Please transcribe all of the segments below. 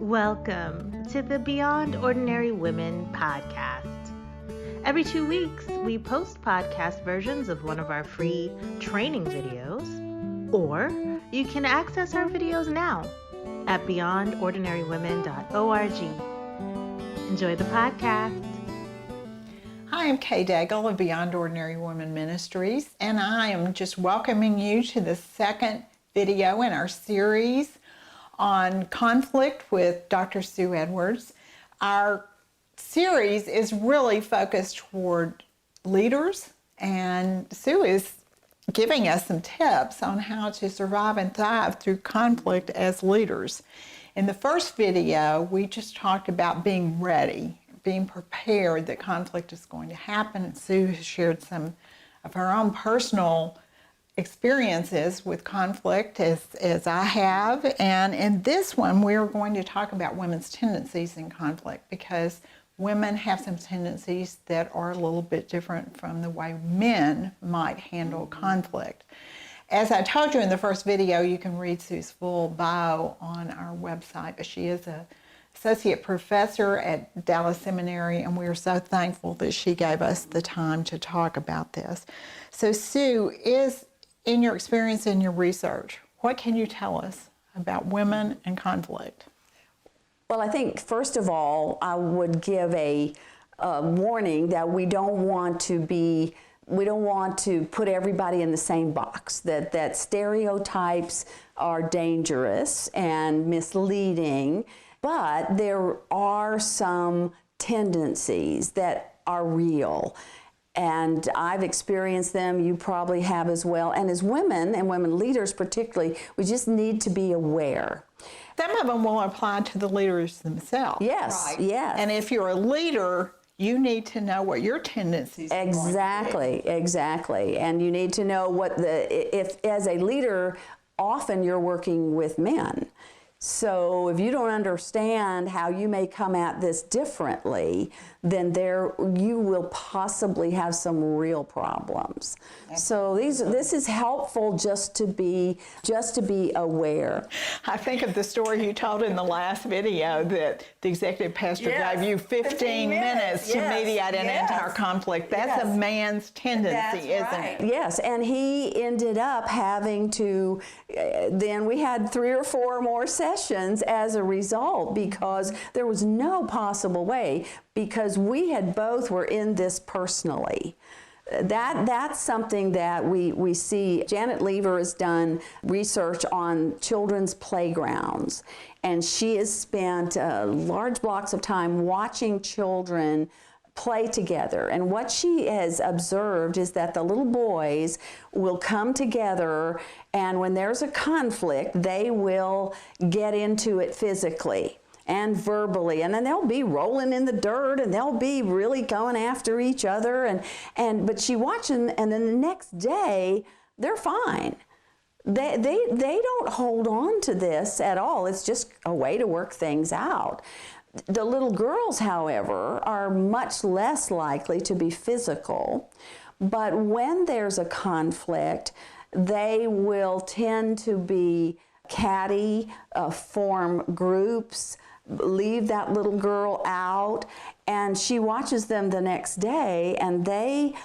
Welcome to the Beyond Ordinary Women podcast. Every 2 weeks, we post podcast versions of one of our free training videos, or you can access our videos now at beyondordinarywomen.org. Enjoy the podcast. Hi, I'm Kay Daigle of Beyond Ordinary Women Ministries, and I am just welcoming you to the second video in our series on conflict with Dr. Sue Edwards. Our series is really focused toward leaders, and Sue is giving us some tips on how to survive and thrive through conflict as leaders. In the first video, we just talked about being ready, being prepared that conflict is going to happen. And Sue has shared some of her own personal experiences with conflict as I have. And in this one, we're going to talk about women's tendencies in conflict, because women have some tendencies that are a little bit different from the way men might handle conflict. As I told you in the first video, you can read Sue's full bio on our website, but she is an associate professor at Dallas Seminary, and we are so thankful that she gave us the time to talk about this. So Sue, in your experience and your research, what can you tell us about women and conflict? Well, I think, first of all, I would give a warning that we don't want to put everybody in the same box, that stereotypes are dangerous and misleading, but there are some tendencies that are real. And I've experienced them, you probably have as well. And as women, and women leaders particularly, we just need to be aware. Some of them will apply to the leaders themselves. Yes, right? Yes. And if you're a leader, you need to know what your tendencies are. Exactly. And you need to know if as a leader, often you're working with men. So if you don't understand how you may come at this differently, then you will possibly have some real problems. So this is helpful just to be aware. I think of the story you told in the last video that the executive pastor gave you 15 minutes to mediate an entire conflict. That's a man's tendency, isn't it? Yes, and he ended up having to, then we had 3 or 4 more sessions as a result, because there was no possible way, because we both were in this personally. That's something that we see. Janet Lever has done research on children's playgrounds, and she has spent large blocks of time watching children play together. And what she has observed is that the little boys will come together, and when there's a conflict, they will get into it physically and verbally, and then they'll be rolling in the dirt, and they'll be really going after each other, but she watches them, and then the next day they're fine. They don't hold on to this at all. It's just a way to work things out. The little girls, however, are much less likely to be physical, but when there's a conflict, they will tend to be catty, form groups, leave that little girl out, and she watches them the next day, and they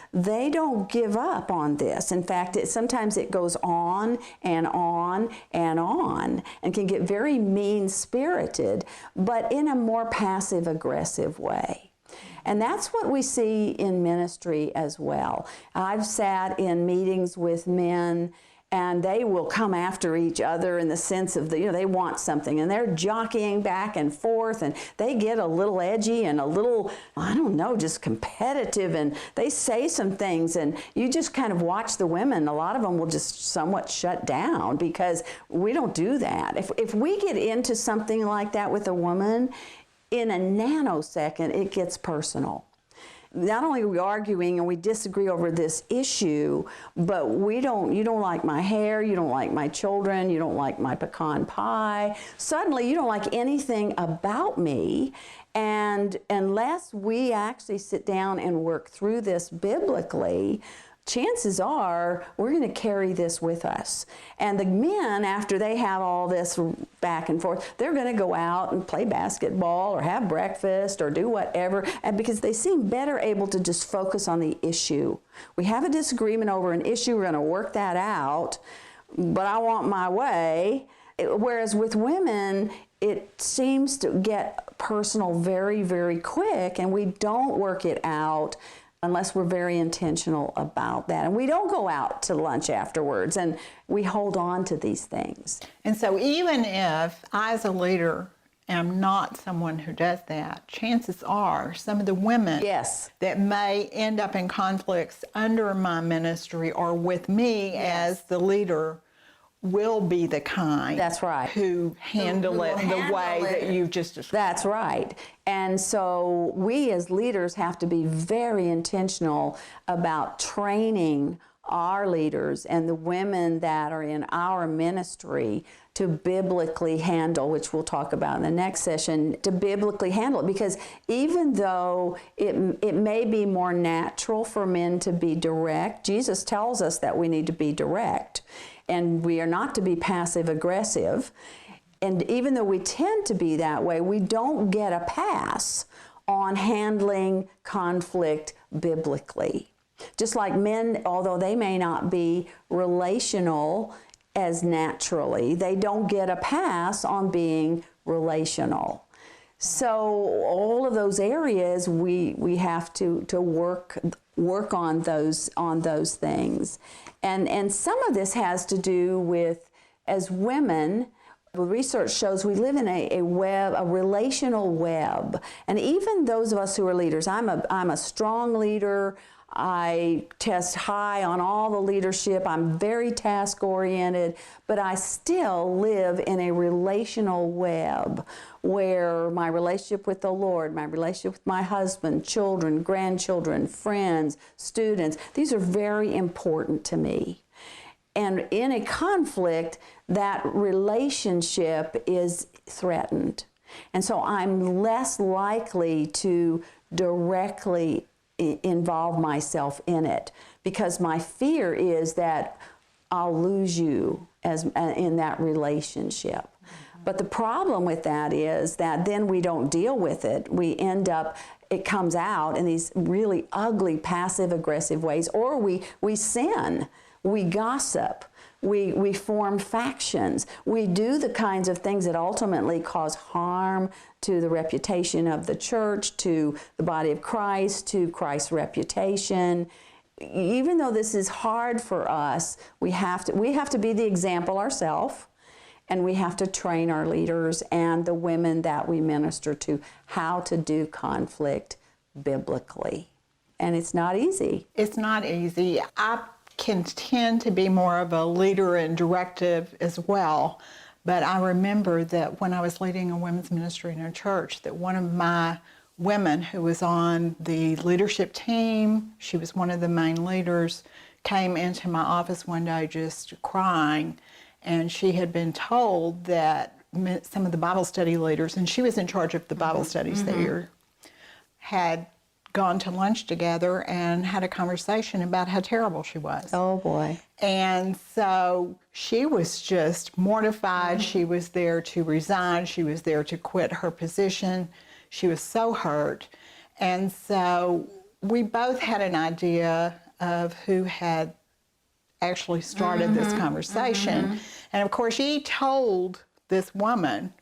don't give up on this. In fact, sometimes it goes on and on and on, and can get very mean-spirited, but in a more passive-aggressive way. And that's what we see in ministry as well. I've sat in meetings with men, and they will come after each other in the sense of they want something, and they're jockeying back and forth, and they get a little edgy and a little, I don't know, just competitive, and they say some things, and you just kind of watch the women. A lot of them will just somewhat shut down, because we don't do that. If we get into something like that with a woman, in a nanosecond, it gets personal. Not only are we arguing and we disagree over this issue, but you don't like my hair, you don't like my children, you don't like my pecan pie. Suddenly, you don't like anything about me. And unless we actually sit down and work through this biblically, chances are we're going to carry this with us. And the men, after they have all this back and forth, they're going to go out and play basketball or have breakfast or do whatever, and because they seem better able to just focus on the issue. We have a disagreement over an issue, we're going to work that out, but I want my way. Whereas with women, it seems to get personal very, very quick, and we don't work it out unless we're very intentional about that. And we don't go out to lunch afterwards, and we hold on to these things. And so even if I, as a leader, am not someone who does that, chances are some of the women Yes. that may end up in conflicts under my ministry or with me as the leader will be the kind That's right. who handle it the handle way it. that you've just described. That's right. And so we as leaders have to be very intentional about training our leaders and the women that are in our ministry to biblically handle, which we'll talk about in the next session, to biblically handle it. Because even though it may be more natural for men to be direct, Jesus tells us that we need to be direct, and we are not to be passive aggressive. And even though we tend to be that way, we don't get a pass on handling conflict biblically. Just like men, although they may not be relational as naturally, they don't get a pass on being relational. So all of those areas we have to work on those things. And some of this has to do with, as women, the research shows we live in a relational web. And even those of us who are leaders, I'm a strong leader. I test high on all the leadership. I'm very task-oriented, but I still live in a relational web where my relationship with the Lord, my relationship with my husband, children, grandchildren, friends, students, these are very important to me. And in a conflict, that relationship is threatened. And so I'm less likely to directly involve myself in it, because my fear is that I'll lose you in that relationship. But the problem with that is that then we don't deal with it. We end up, it comes out in these really ugly passive-aggressive ways, or we sin, we gossip, we form factions, we do the kinds of things that ultimately cause harm to the reputation of the church, to the body of Christ, to Christ's reputation. Even though this is hard for us, we have to be the example ourselves, and we have to train our leaders and the women that we minister to how to do conflict biblically. And it's not easy. It's not easy. I can tend to be more of a leader and directive as well. But I remember that when I was leading a women's ministry in a church, that one of my women who was on the leadership team, she was one of the main leaders, came into my office one day just crying. And she had been told that some of the Bible study leaders, and she was in charge of the Bible studies there, had gone to lunch together and had a conversation about how terrible she was. Oh boy. And so she was just mortified. She was there to resign. She was there to quit her position. She was so hurt. And so we both had an idea of who had actually started this conversation. And of course, she told this woman,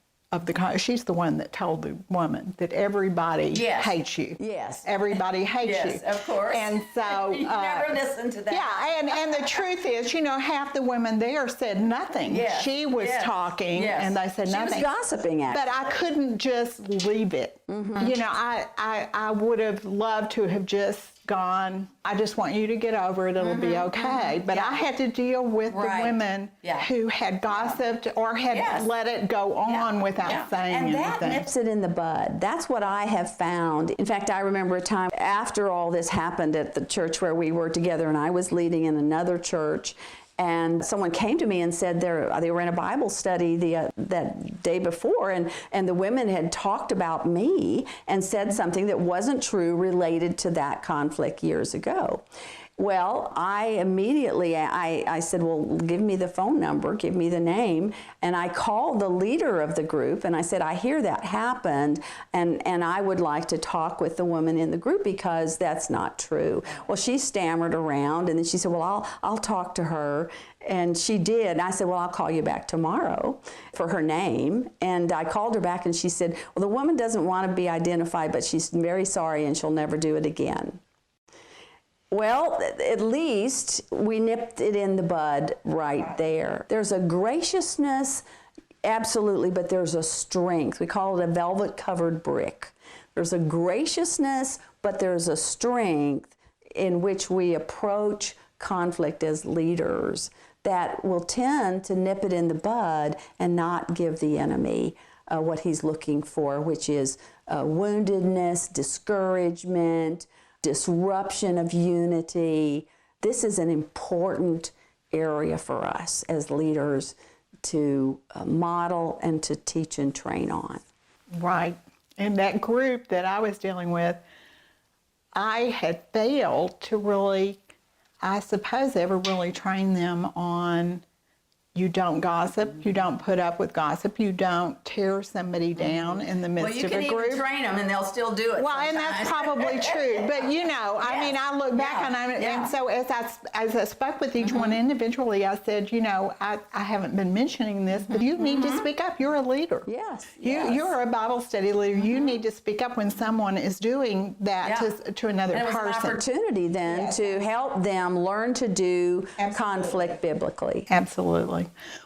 she's the one that told the woman that everybody hates you. Yes. Everybody hates you. Yes, of course. And so you never listen to that. Yeah, and the truth is, half the women there said nothing. Yes. She was talking, and they said nothing. She was gossiping at But I couldn't just leave it. I would have loved to have just gone, I just want you to get over it, it'll be okay. But I had to deal with the women who had gossiped or had let it go on without saying anything. And that nips it in the bud. That's what I have found. In fact, I remember a time after all this happened at the church where we were together, and I was leading in another church, and someone came to me and said they were in a Bible study that day before, and the women had talked about me and said something that wasn't true related to that conflict years ago. Well, I immediately, I said, well, give me the phone number, give me the name. And I called the leader of the group and I said, I hear that happened and I would like to talk with the woman in the group because that's not true. Well, she stammered around and then she said, well, I'll talk to her. And she did. And I said, well, I'll call you back tomorrow for her name. And I called her back and she said, well, the woman doesn't want to be identified, but she's very sorry and she'll never do it again. Well, at least we nipped it in the bud right there. There's a graciousness, absolutely, but there's a strength. We call it a velvet-covered brick. There's a graciousness, but there's a strength in which we approach conflict as leaders that will tend to nip it in the bud and not give the enemy what he's looking for, which is woundedness, discouragement, disruption of unity. This is an important area for us as leaders to model and to teach and train on. Right. In that group that I was dealing with, I had failed to really, I suppose, ever really train them on you don't gossip, you don't put up with gossip, you don't tear somebody down in the midst of a group. Well, you can even train them and they'll still do it. Well, and that's probably true. But you know, I mean, I look back on it, and so as I spoke with each one individually, I said, you know, I haven't been mentioning this, but you need to speak up. You're a leader. Yes. You're a Bible study leader. You need to speak up when someone is doing that to another person. It was an opportunity then to help them learn to do conflict biblically. Absolutely.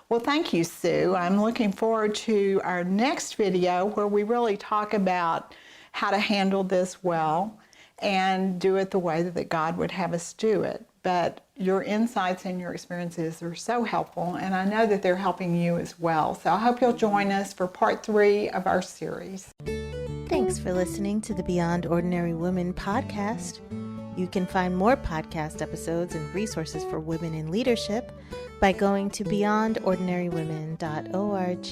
Well, thank you, Sue. I'm looking forward to our next video where we really talk about how to handle this well and do it the way that God would have us do it. But your insights and your experiences are so helpful, and I know that they're helping you as well. So I hope you'll join us for part 3 of our series. Thanks for listening to the Beyond Ordinary Women podcast. You can find more podcast episodes and resources for women in leadership by going to beyondordinarywomen.org.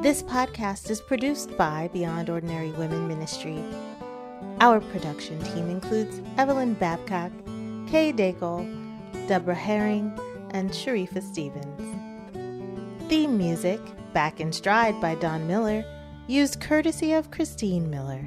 This podcast is produced by Beyond Ordinary Women Ministry. Our production team includes Evelyn Babcock, Kay Daigle, Deborah Herring, and Sharifa Stevens. Theme music, Back in Stride by Don Miller, used courtesy of Christine Miller.